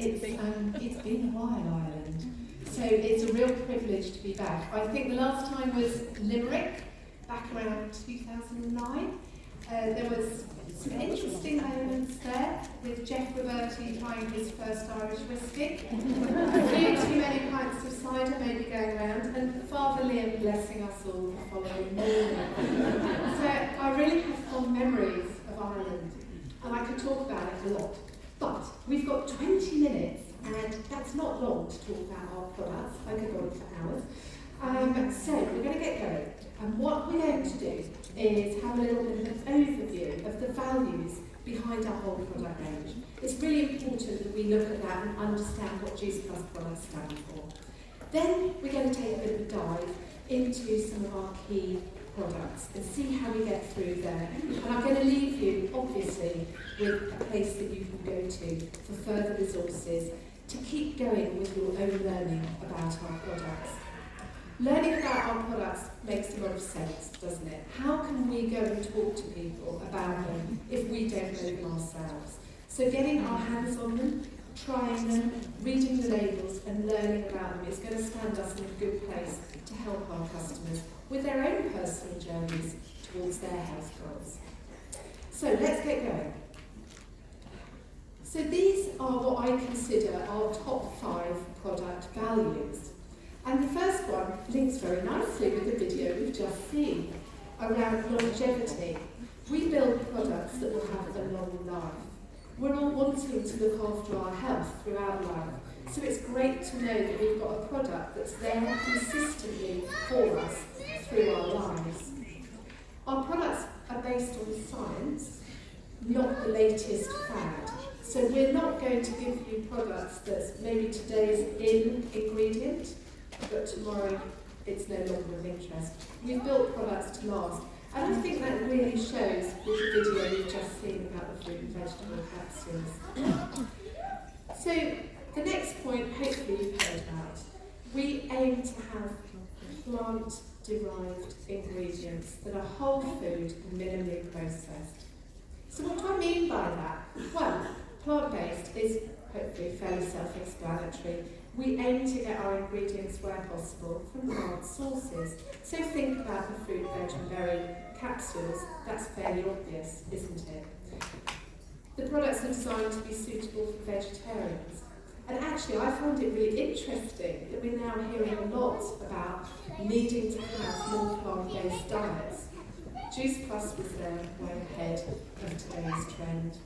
it's been a while, Ireland. So it's a real privilege to be back. I think the last time was Limerick, back around 2009. There was some interesting moments there with Jeff Roberti trying his first Irish whiskey, a few too many pints of cider maybe going around, and Father Liam blessing us all the following morning. So I really have fond memories of Ireland, and I could talk about it a lot. But we've got 20 minutes, and that's not long to talk about our products. I could go on for hours. So we're going to get going. And what we're going to do is have a little bit of an overview of the values behind our whole product range. It's really important that we look at that and understand what Juice Plus products stand for. Then we're going to take a bit of a dive into some of our key products and see how we get through there. And I'm going to leave you, obviously, with a place that you can go to for further resources to keep going with your own learning about our products. Learning about our products makes a lot of sense, doesn't it? How can we go and talk to people about them if we don't know them ourselves? So getting our hands on them, trying them, reading the labels and learning about them is going to stand us in a good place to help our customers with their own personal journeys towards their health goals. So let's get going. So these are what I consider our top 5 product values. And the first one links very nicely with the video we've just seen around longevity. We build products that will have a long life. We're all wanting to look after our health throughout life. So it's great to know that we've got a product that's there consistently for us through our lives. Our products are based on science, not the latest fad. So we're not going to give you products that's maybe today's ingredient, but tomorrow it's no longer of interest. We've built products to last. And I think that really shows with the video we've just seen about the fruit and vegetable capsules. So the next point, hopefully you've heard about, we aim to have plant-derived ingredients that are whole food and minimally processed. So what do I mean by that? Well, plant-based is hopefully fairly self-explanatory. We aim to get our ingredients where possible from plant sources. So think about the fruit, veg and berry capsules. That's fairly obvious, isn't it? The products are designed to be suitable for vegetarians. And actually I found it really interesting that we're now hearing a lot about needing to have more plant-based diets. Juice Plus was there way ahead of today's trend.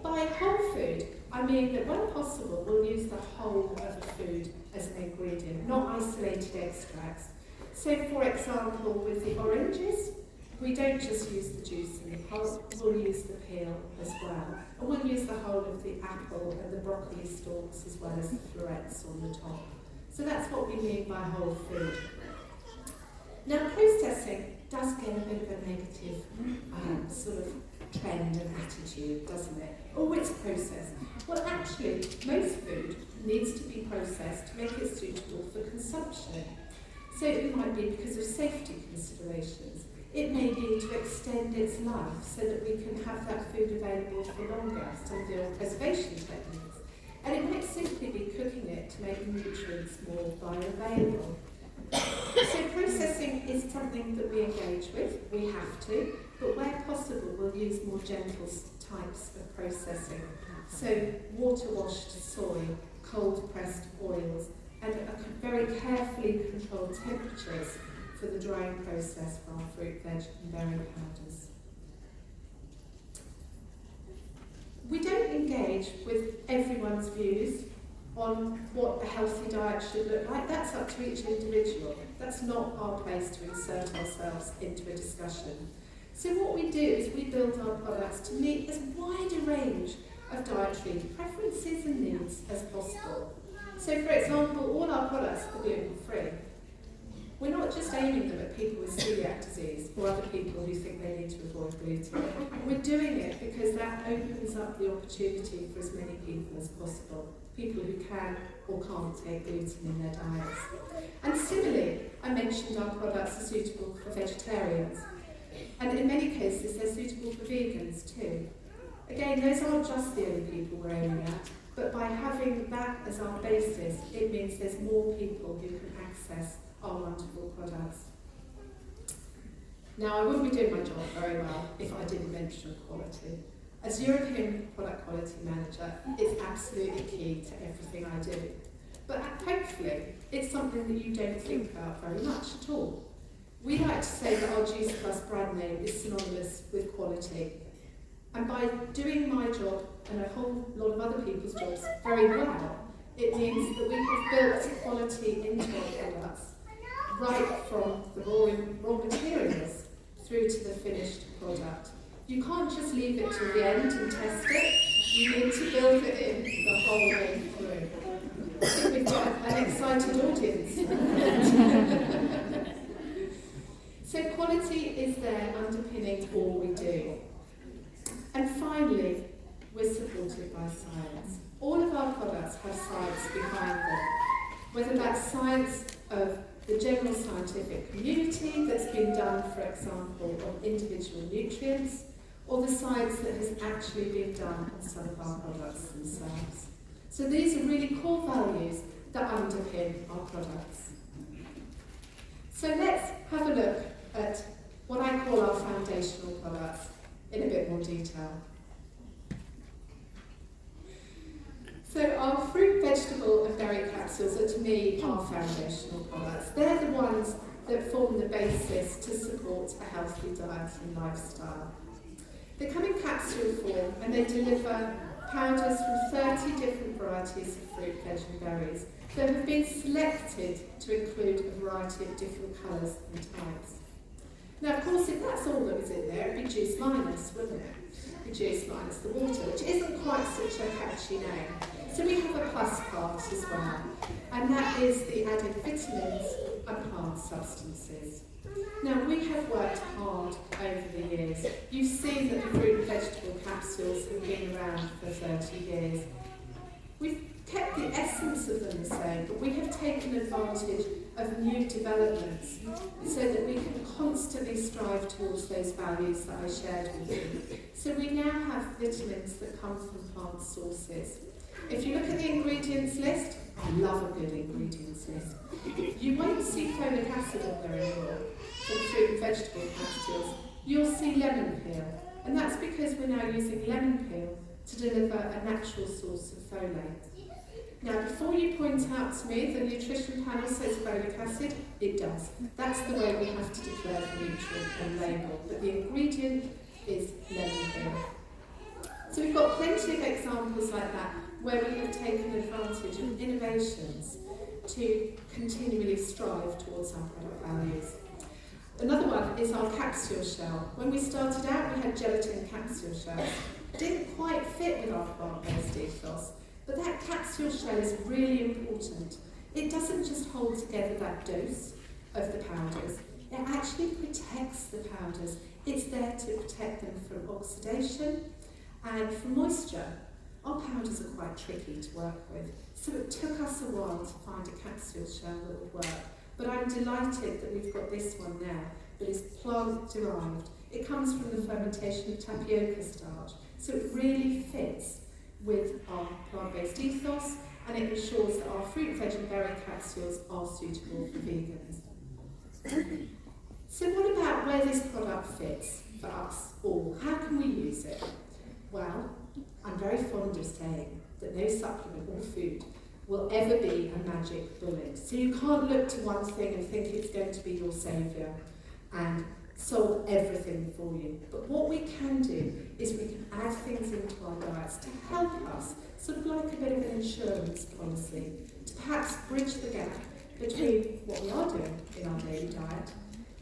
By whole food, I mean that when possible, we'll use the whole of the food as an ingredient, not isolated extracts. So for example, with the oranges, we don't just use the juice and the pulp, we'll use the peel as well. And we'll use the whole of the apple and the broccoli stalks as well as the florets on the top. So that's what we mean by whole food. Now processing does get a bit of a negative sort of trend and attitude, doesn't it? Oh, it's processed. Well, actually, most food needs to be processed to make it suitable for consumption. So it might be because of safety considerations. It may be to extend its life so that we can have that food available for longer, some of the old preservation techniques. And it might simply be cooking it to make the nutrients more bioavailable. So processing is something that we engage with, we have to, but where possible we'll use more gentle types of processing. So water-washed soy, cold-pressed oils, and very carefully controlled temperatures for the drying process for our fruit, veg and berry powders. We don't engage with everyone's views on what a healthy diet should look like. That's up to each individual. That's not our place to insert ourselves into a discussion. So what we do is we build our products to meet as wide a range of dietary preferences and needs as possible. So for example, all our products are gluten-free. We're not just aiming them at people with celiac disease or other people who think they need to avoid gluten. We're doing it because that opens up the opportunity for as many people as possible. People who can or can't take gluten in their diets. And similarly, I mentioned our products are suitable for vegetarians. And in many cases, they're suitable for vegans too. Again, those aren't just the only people we're aiming at. But by having that as our basis, it means there's more people who can access our wonderful products. Now, I wouldn't be doing my job very well if I didn't mention quality. As European Product Quality Manager, it's absolutely key to everything I do. But hopefully, it's something that you don't think about very much at all. We like to say that our Juice Plus brand name is synonymous with quality. And by doing my job and a whole lot of other people's jobs very well, it means that we have built quality into our products, right from the raw materials through to the finished product. You can't just leave it till the end and test it. You need to build it in the whole way through. I think we've got an excited audience. So quality is there underpinning all we do. And finally, we're supported by science. All of our products have science behind them, whether that's science of the general scientific community that's been done, for example, on individual nutrients, or the science that has actually been done on some of our products themselves. So these are really core values that underpin our products. So let's have a look at what I call our foundational products in a bit more detail. So our fruit, vegetable and berry capsules are, to me, our foundational products. They're the ones that form the basis to support a healthy diet and lifestyle. They come in capsule form and they deliver powders from 30 different varieties of fruit, veg and berries that have been selected to include a variety of different colours and types. Now, of course, if that's all that was in there, it'd be juice minus, wouldn't it? It'd be juice minus the water, which isn't quite such a catchy name. So we have a plus part as well, and that is the added vitamins and plant substances. Now, we have worked hard over the years. You've seen that the fruit and vegetable capsules have been around for 30 years. We've kept the essence of them the same, but we have taken advantage of new developments so that we can constantly strive towards those values that I shared with you. So we now have vitamins that come from plant sources. If you look at the ingredients list, I love a good ingredients list. You won't see folic acid on there anymore from fruit and vegetable capsules. You'll see lemon peel, and that's because we're now using lemon peel to deliver a natural source of folate. Now, before you point out to me the nutrition panel says folic acid, it does. That's the way we have to declare the nutrient and label, but the ingredient is lemon peel. So we've got plenty of examples like that where we have taken advantage of innovations to continually strive towards our product values. Another one is our capsule shell. When we started out, we had gelatin capsule shells. It didn't quite fit with our plant-based ethos, but that capsule shell is really important. It doesn't just hold together that dose of the powders, it actually protects the powders. It's there to protect them from oxidation and from moisture. Our powders are quite tricky to work with, so it took us a while to find a capsule shell that would work. But I'm delighted that we've got this one now that is plant-derived. It comes from the fermentation of tapioca starch, so it really fits with our plant-based ethos, and it ensures that our fruit, veg and berry capsules are suitable for vegans. So what about where this product fits for us all? How can we use it? Well, I'm very fond of saying that no supplement or food will ever be a magic bullet. So you can't look to one thing and think it's going to be your saviour and solve everything for you. But what we can do is we can add things into our diets to help us, sort of like a bit of an insurance policy, to perhaps bridge the gap between what we are doing in our daily diet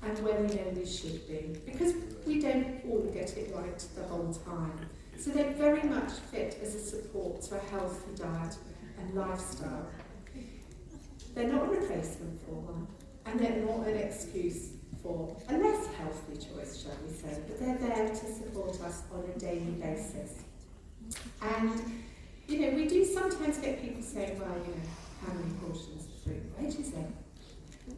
and where we know we should be. Because we don't all get it right the whole time. So they very much fit as a support to a healthy diet and lifestyle. They're not a replacement for one, and they're not an excuse for a less healthy choice, shall we say, but they're there to support us on a daily basis. And, we do sometimes get people saying, well, how many portions of fruit and veg is it?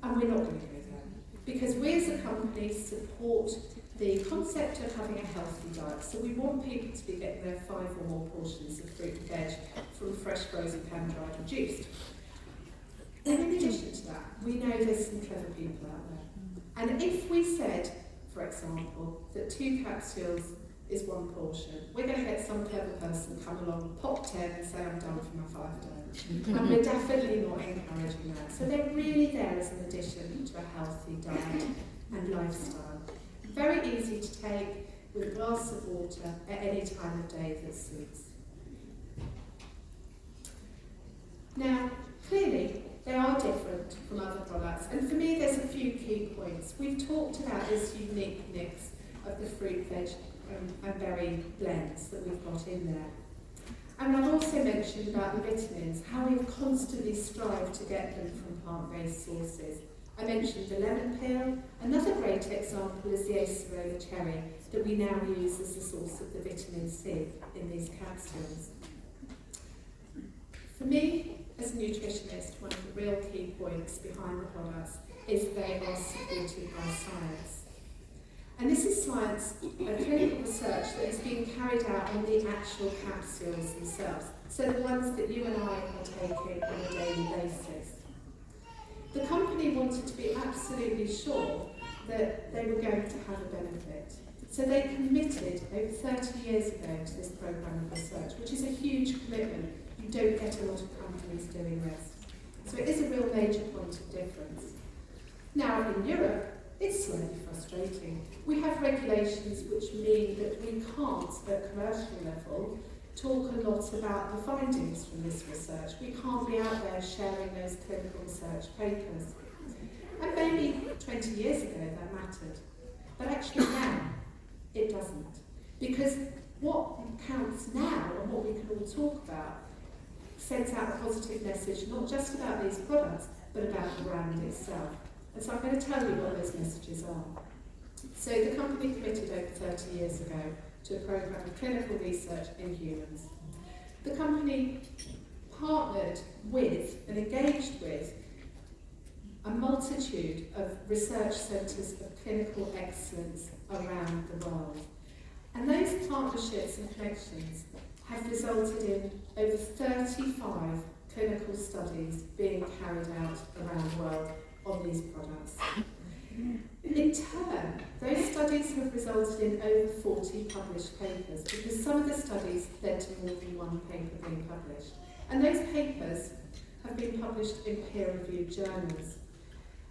And we're not going to go there. because we as a company support the concept of having a healthy diet. So we want people to be getting their 5 or more portions of fruit and veg from fresh, frozen, pan-dried or juiced. And in addition to that, we know there's some clever people out there. And if we said, for example, that 2 capsules is 1 portion, we're going to get some clever person come along, pop 10 and say, I'm done for my 5 days. And we're definitely not encouraging that. So they're really there as an addition to a healthy diet and lifestyle. Very easy to take with a glass of water at any time of day that suits. Now, clearly, they are different from other products, and for me there's a few key points. We've talked about this unique mix of the fruit, veg and berry blends that we've got in there. And I've also mentioned about the vitamins, how we've constantly strived to get them from plant-based sources. I mentioned the lemon peel. Another great example is the acerola cherry that we now use as the source of the vitamin C in these capsules. For me, as a nutritionist, one of the real key points behind the products is they are supported by science. And this is science, a clinical research that is being carried out on the actual capsules themselves, so the ones that you and I are taking on a daily basis. The company wanted to be absolutely sure that they were going to have a benefit. So they committed over 30 years ago to this programme of research, which is a huge commitment. You don't get a lot of companies doing this. So it is a real major point of difference. Now in Europe, it's slightly frustrating. We have regulations which mean that we can't, at commercial level, talk a lot about the findings from this research. We can't be out there sharing those clinical research papers. And maybe 20 years ago that mattered. But actually now, it doesn't. Because what counts now, and what we can all talk about, sends out a positive message, not just about these products, but about the brand itself. And so I'm going to tell you what those messages are. So the company committed over 30 years ago to a programme of clinical research in humans. The company partnered with and engaged with a multitude of research centres of clinical excellence around the world. And those partnerships and connections have resulted in over 35 clinical studies being carried out around the world on these products. In turn, those studies have resulted in over 40 published papers, because some of the studies led to more than 1 paper being published. And those papers have been published in peer-reviewed journals.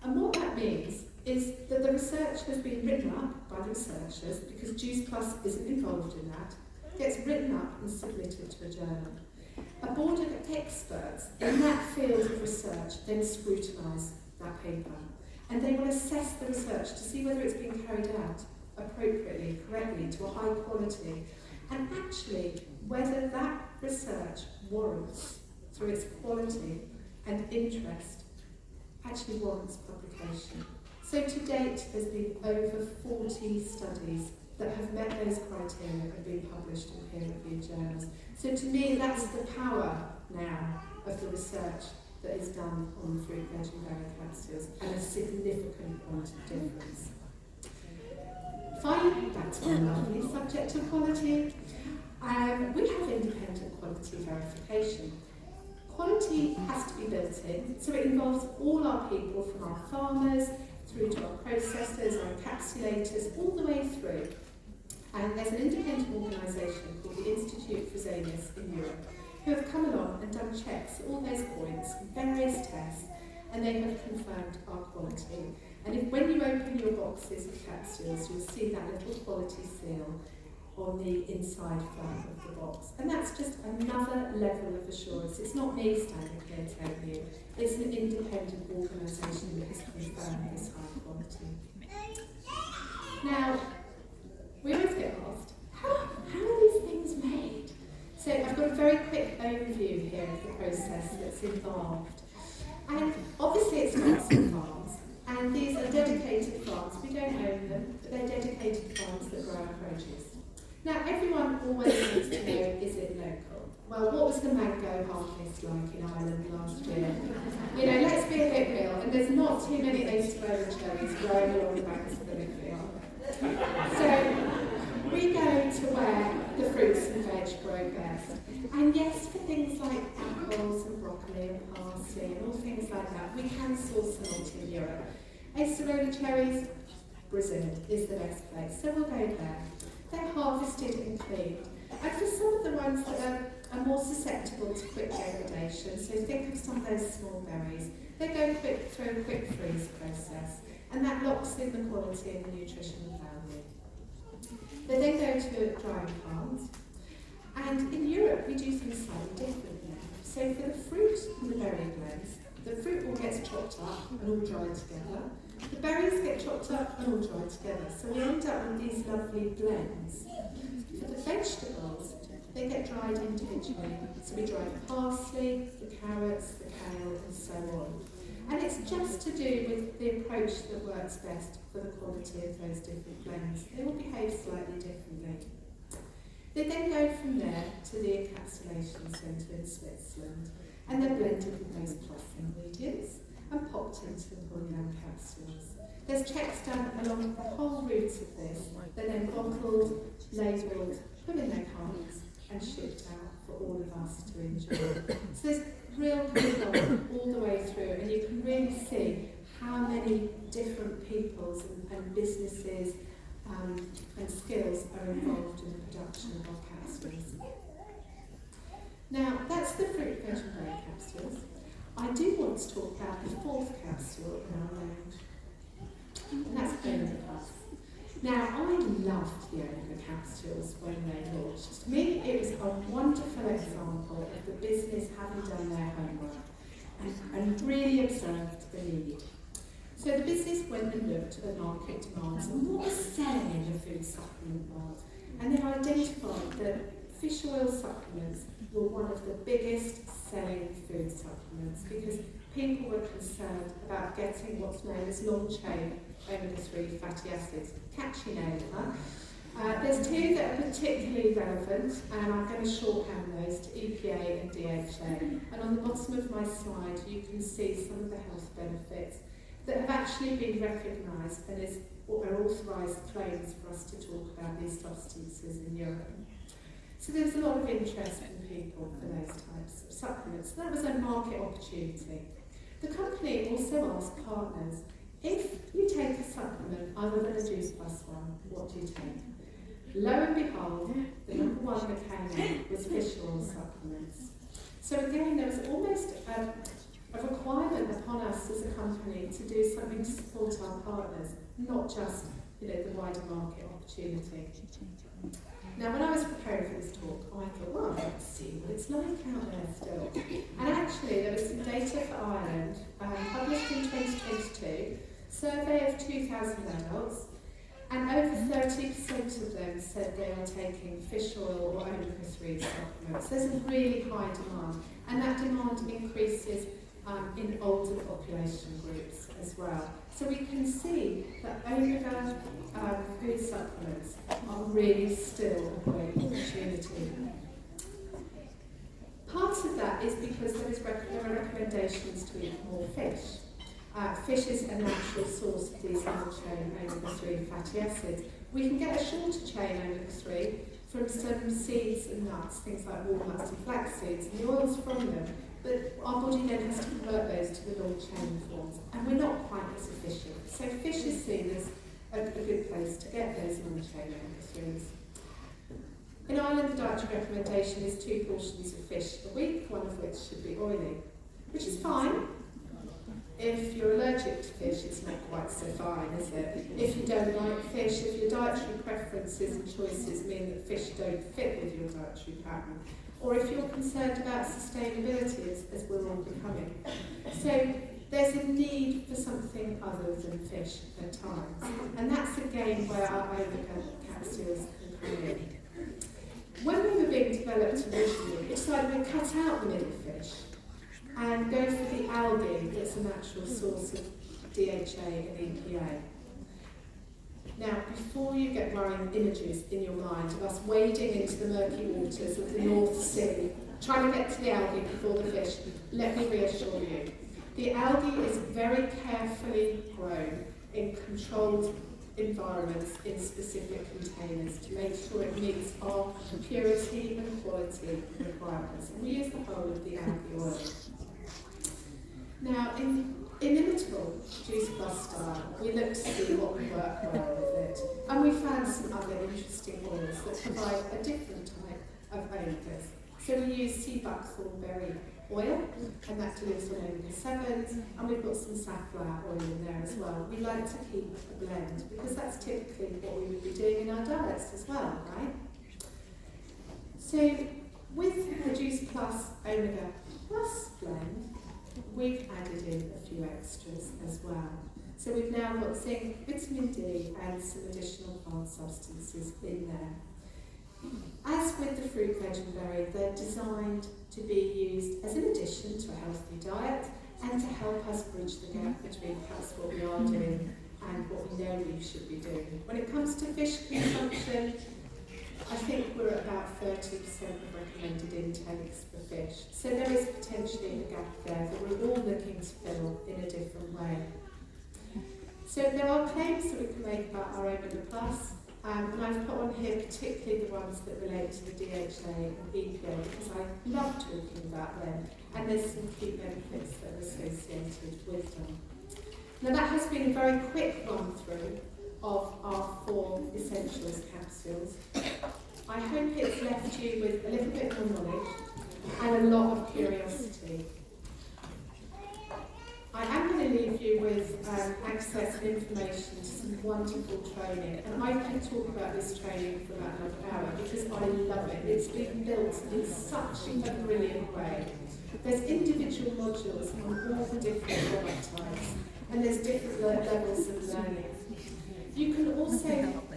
And what that means is that the research has been written up by the researchers, because Juice Plus isn't involved in that, gets written up and submitted to a journal. A board of experts in that field of research then scrutinise that paper, and they will assess the research to see whether it's been carried out appropriately, correctly, to a high quality, and actually whether that research warrants, through its quality and interest, actually warrants publication. So to date, there's been over 40 studies that have met those criteria and been published in peer-reviewed journals. So to me, that's the power now of the research that is done on the fruit, veg and berry capsules, and a significant point of difference. Finally, back to our lovely subject of quality. We have independent quality verification. Quality has to be built in, so it involves all our people, from our farmers through to our processors, our encapsulators, all the way through. And there's an independent organisation called the Institute Fresenius in Europe, who have come along and done checks at all those points, various tests, and they have confirmed our quality. And when you open your boxes of capsules, you'll see that little quality seal on the inside flap of the box. And that's just another level of assurance. It's not me standing here telling you, it's an independent organisation that has confirmed this high quality. Now, we always get asked, how are these things made? So I've got a very quick overview here of the process that's involved. And obviously it starts in farms, and these are dedicated farms. We don't own them, but they're dedicated farms that grow our produce. Now everyone always wants to know, is it local? well, what was the mango harvest like in Ireland last year? You know, let's be a bit real, and there's not too many Easter cherries growing along the banks of the Liffey, are there? So we go to where the fruits and veg grow best. And yes, for things like apples and broccoli and parsley and all things like that, we can source a lot in Europe. Easter cherries, Brazil is the best place, so we'll go there. They're harvested and cleaned. And for some of the ones that are more susceptible to quick degradation, so think of some of those small berries, they go through a quick freeze process, and that locks in the quality and the nutritional value. They then go to a drying plant, and in Europe we do things slightly differently. So for the fruit and the berry blends, the fruit all gets chopped up and all dried together. The berries get chopped up and all dried together, so we end up with these lovely blends. For the vegetables, they get dried individually. So we dry the parsley, the carrots, the kale, and so on. And it's just to do with the approach that works best for the quality of those different blends. They will behave slightly differently. They then go from there to the encapsulation centre in Switzerland, and they're blended with those plus ingredients and popped into the polygram capsules. There's checks done along the whole route of this. They're then bottled, labelled, put in their cartons and shipped out for all of us to enjoy. So there's real control all the way through, and you can really see how many different peoples and businesses and skills are involved in the production of our capsules. Now, that's the fruit, veg and berry capsules. I do want to talk about the fourth capsule in our range, and that's Omega. Now, I loved the Omega capsules when they launched. To me, it was a wonderful example of the business having done their homework and really observed the need. So the business went and looked at the market demands and what was selling in the food supplement world, and they identified that fish oil supplements were one of the biggest selling food supplements because people were concerned about getting what's known as long-chain omega-3 fatty acids. Catchy name, huh? There's two that are particularly relevant, and I'm going to shorthand those to EPA and DHA. And on the bottom of my slide, you can see some of the health benefits that have actually been recognised and are authorised claims for us to talk about these substances in Europe. So there's a lot of interest from people for those types of supplements. So that was a market opportunity. The company also asked partners, if you take a supplement other than a Juice Plus one, what do you take? Lo and behold, the number one that came in was fish oil supplements. So again, there was almost a requirement upon us as a company to do something to support our partners, not just the wider market opportunity. Now, when I was preparing for this talk, I thought, well, let's see what it's like out there still. And actually, there was some data for Ireland, published in 2022, survey of 2,000 adults, and over 30% of them said they are taking fish oil or omega-3 supplements. There's a really high demand, and that demand increases in older population groups as well. So we can see that omega food supplements are really still a great opportunity. Part of that is because there are recommendations to eat more fish. Fish is a natural source of these long-chain omega-3 fatty acids. We can get a shorter-chain omega-3 from some seeds and nuts, things like walnuts and flax seeds, and the oils from them. But our body then has to convert those to the long-chain forms, and we're not quite as efficient. So fish is seen as a good place to get those long-chain omega-3s. In Ireland, the dietary recommendation is 2 portions of fish a week, one of which should be oily, which is fine. If you're allergic to fish, it's not quite so fine, is it? If you don't like fish, if your dietary preferences and choices mean that fish don't fit with your dietary pattern, or if you're concerned about sustainability, as we're all becoming. So there's a need for something other than fish at times, and that's again where our omega capsules can come in. When we were being developed originally, we decided we'd cut out the middle fish and go for the algae that's a natural source of DHA and EPA. Now, before you get worrying images in your mind of us wading into the murky waters of the North Sea trying to get to the algae before the fish, let me reassure you. The algae is very carefully grown in controlled environments in specific containers to make sure it meets our purity and quality requirements. And we use the whole of the algae oil. Now, in inimitable Juice Plus style, we looked to see what would work well with it. And we found some other interesting oils that provide a different type of omegas. So we use sea buckthorn berry oil, and that delivers on omega-7s, and we've got some safflower oil in there as well. We like to keep a blend, because that's typically what we would be doing in our diets as well, right? So with the Juice Plus Omega Plus blend, we've added in a few extras as well. So we've now got zinc, vitamin D, and some additional plant substances in there. As with the fruit, veg and berry, they're designed to be used as an addition to a healthy diet and to help us bridge the gap between perhaps what we are doing and what we know we should be doing. When it comes to fish consumption, I think we're at about 30% of recommended intakes for fish. So there is potentially a gap there that we're all looking to fill in a different way. So there are claims that we can make about our Omega Plus. And I've put on here particularly the ones that relate to the DHA and EPA, because I love talking about them, and there's some key benefits that are associated with them. Now that has been a very quick run through of our 4 essentials capsules. I hope it's left you with a little bit more knowledge and a lot of curiosity. I am going to leave you with access and information to some wonderful training, and I can talk about this training for about another hour because I love it. It's been built in such a brilliant way. There's individual modules on all the different product types, and there's different levels of learning. You can also,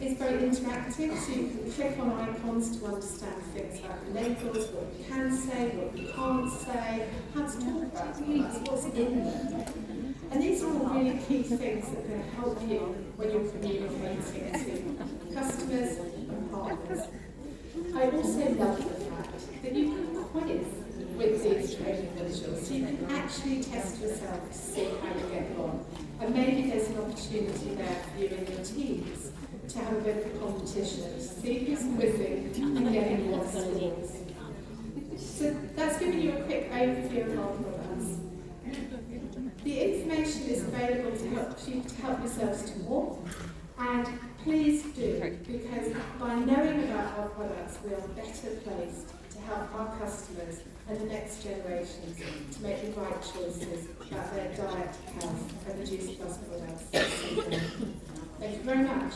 it's very interactive, so you can click on icons to understand things like the labels, what you can say, what you can't say, how to talk about products, what's in them. And these are all really key things that can help you when you're communicating to customers and partners. I also love the fact that you can quiz with these training modules, so you can actually test yourself to see how you get on. And maybe there's an opportunity there for you and your teams to have a bit of a competition, to see who's quizzing and getting more scores. So that's giving you a quick overview of our products. The information is available to help you to help yourselves to more, and please do, because by knowing about our products, we are better placed to help our customers and the next generations to make the right choices about their diet, health, and the Juice Plus products. Thank you very much.